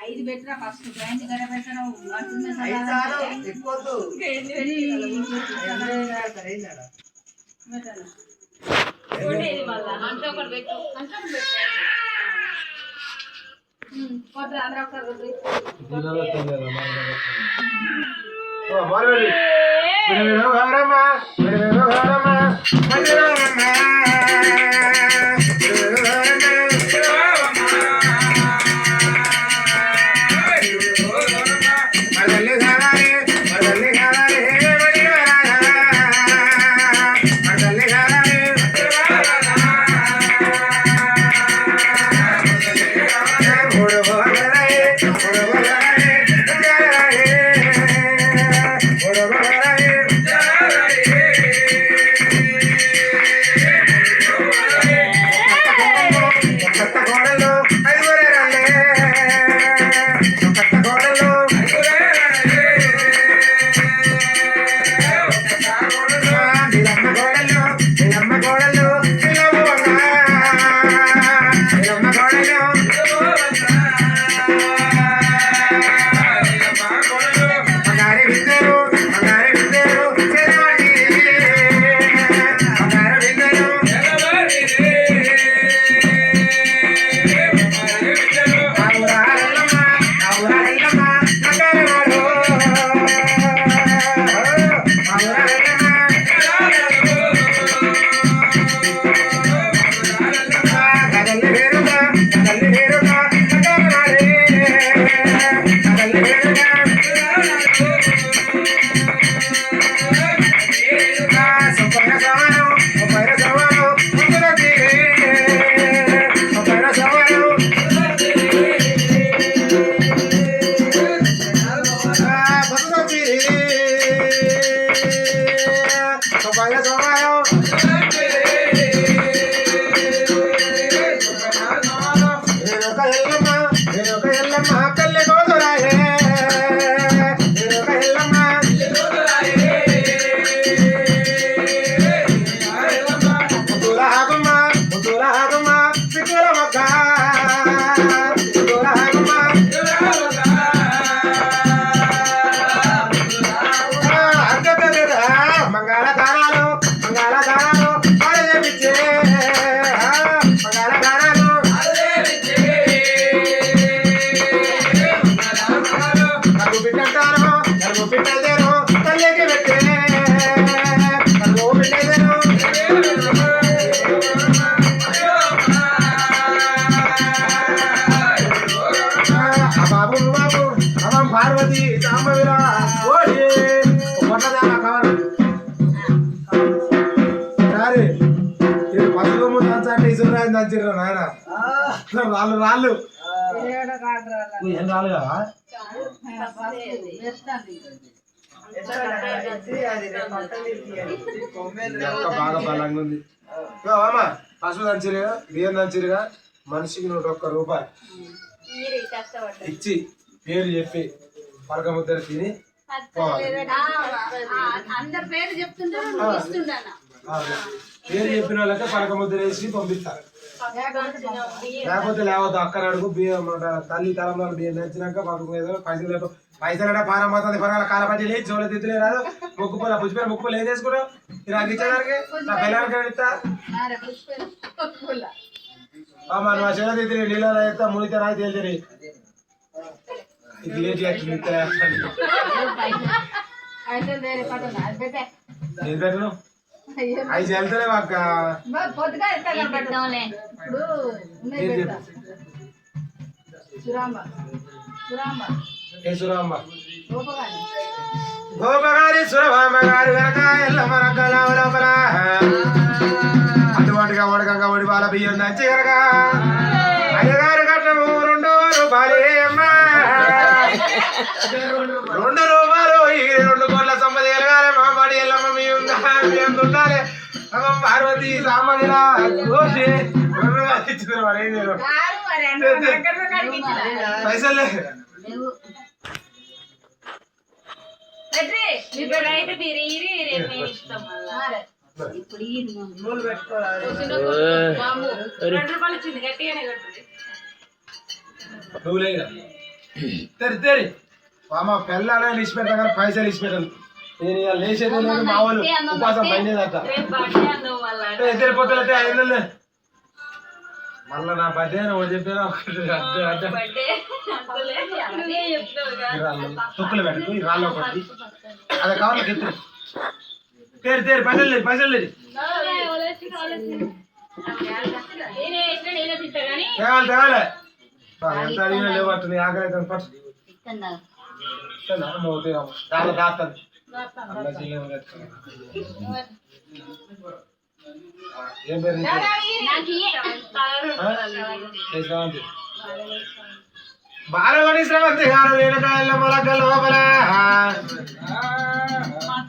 5 పెట్టినా first branch గడ పెట్టడం రాళ్ళు రాళ్ళు ఏం రాళ్ళు కదా బాగా బలంగా ఉంది. పసుపు దంచిరుగా బియ్యం దంచిరుగా మనిషికి 101 రూపాయలు ఇచ్చి పేరు చెప్పి పలక ముద్ర తిని పేరు చెప్పిన వాళ్ళకే పలక ముద్ర వేసి పంపిస్తారు. లేకపోతే లేవద్దు అక్కడ అడుగు బియ్యం తల్లి తలంలో బియ్యం నచ్చినాక పైసలు పైసలు పారం పోతుంది పరగాల కాల పట్టి లేదు జోల తిద్దులే రాదు మొక్కుపోలే పుచ్చిపోయిన మొక్కుపోలు ఏం చేసుకున్నావు నాకు ఇచ్చేదానికి నా పిల్లలకి ఇస్తా నువ్వు ఆ చెల్ల తిద్దులే నీళ్ళ ఇస్తా మునితే రాయి తేల్చని ఇది ఏం పెట్టను అవి చెల్తలే అక్క సురామ్మ గోపగారి సురభామ గారి వెనక ఎల్లమ్మ రకాల లోపల అటువంటిగా ఉడకంగా ఉడి బాల బియ్యం దంచి కనుక అయ్యగారి కట్టము 2 రూపాయలు అమ్మా 2 రూపాయలు ఈ 2 కోట్ల సంపద ఎలగాలి మా బాడి ఎల్లమ్మ మీ ఉండాలి పార్వతి సామగిరా కోసి పైసలు తెరి మా పెళ్ళనే ఇచ్చి పెడతా కానీ పైసలు ఇచ్చి పెట్టాను నేను ఇక లేచేది లేదు మా వాళ్ళు ఉపాసం పైనదాకా ఇద్దరు పొత్తులైతే 5 నెలలు మళ్ళీ నా బర్త్డే చెప్పినా తొక్కులు పెట్టు ఈ రాళ్ళు ఒకటి అది కావాలి తెరి పైసలు లేదు తేవాలి ఎంత అడిగినా లేవట్టుంది ఆకలి అవుతుంది ఫస్ట్ చాలా దాస్తుంది ఏం పేరు బాలగొని శ్రవంతి గారు రేణుకాయల మొలక లోపల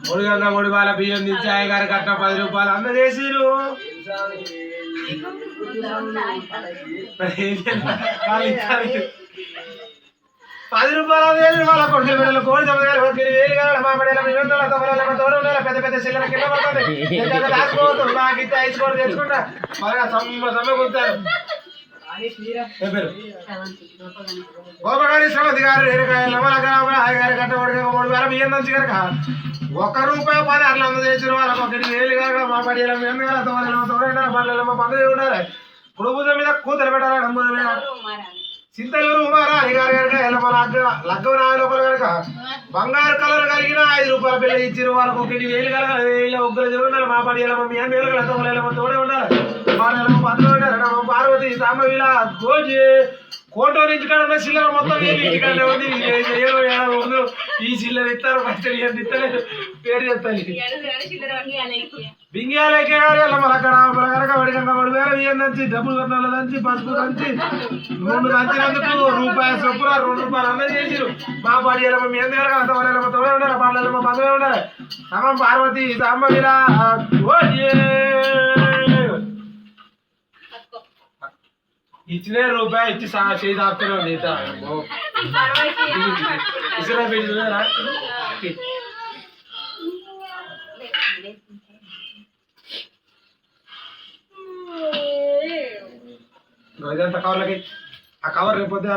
మూడు మూడు బాల బియ్యం నుంచి గారి కట్ట 10 రూపాయలు అందజేసిరు ₹10 వాళ్ళ కొడుకులు బిడ్డలు కోడి 9,000 మా బిడ్డల తోడు పెద్ద పెద్ద చిల్లర కింద పడుతుంది రాసుకోవద్దు నాకు ఇస్తే ఐసుకోవడం తెచ్చుకుంటా బాగా సమ్మె కుడతారు గోపగారి శ్రవంతి గారు రేణుకాయల గారి కట్ట 3,000 బియ్యం నుంచి కనుక ₹1 అట్లా అందజేసిన వాళ్ళకి 1,000 కనుక మా పడిలో తోడు పనులలో పండుగ ఉండాలి కుడుబుజం మీద కూతురు పెట్టాలి చింతలూరు ఉమారాణి గారు కనుక లగ్గం నాయ లోపల కనుక బంగారు కలర్ కలిగిన ₹5 బిల్ల ఇచ్చారు వాళ్ళకి 1,000 కనుక 1,000 ఉండాలి మా పడి మీ అందరూ తోడే ఉండాలి పందులు ఉండాలి పార్వతి సాంబవిలా గోజి కోటో నుంచి కాడ ఉన్న చిల్లర మొత్తం ఇంటికాడే ఉంది ఈ చిల్లర ఇస్తారు పచ్చడి ఇస్తారు పేరు చెప్తాను బింగియాలకే కనుక వడికంగా 3,000 బియ్యం దంచి డబ్బులు కట్టాలి దంచి పసుపు దంచి 2 దంచినందుకు ₹1 చొప్పున ₹2 అన్న చేసిరు మా పాడి మీ అందరూ అంత వాళ్ళ తోడే ఉండాలి పాటలు పందులే ఉండాలి సమం పార్వతి సాంబవిలా ఇచ్చిన ₹1 ఇచ్చి చేసి ఆపుతున్నావు నీత ఇసురా పెట్టుకున్నారా ఇదంతా కవర్లకి ఆ కవర్ రేపొద్దు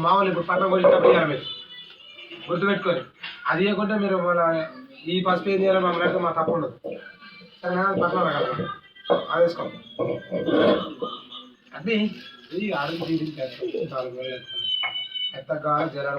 మా వాళ్ళు ఇప్పుడు పట్టణం కొట్టినప్పుడు ఇవ్వాలి మీరు గుర్తుపెట్టుకొని అది ఇవ్వకుంటే మీరు మన ఈ పసుపు ఏం చేయాలి మమ్మల్ని అడిగితే మా తప్పు ఉండదు సరేనా పట్టణం రకాలి అది వేసుకో అది ఆరోగ్య ఎంత కావాలి జనాలు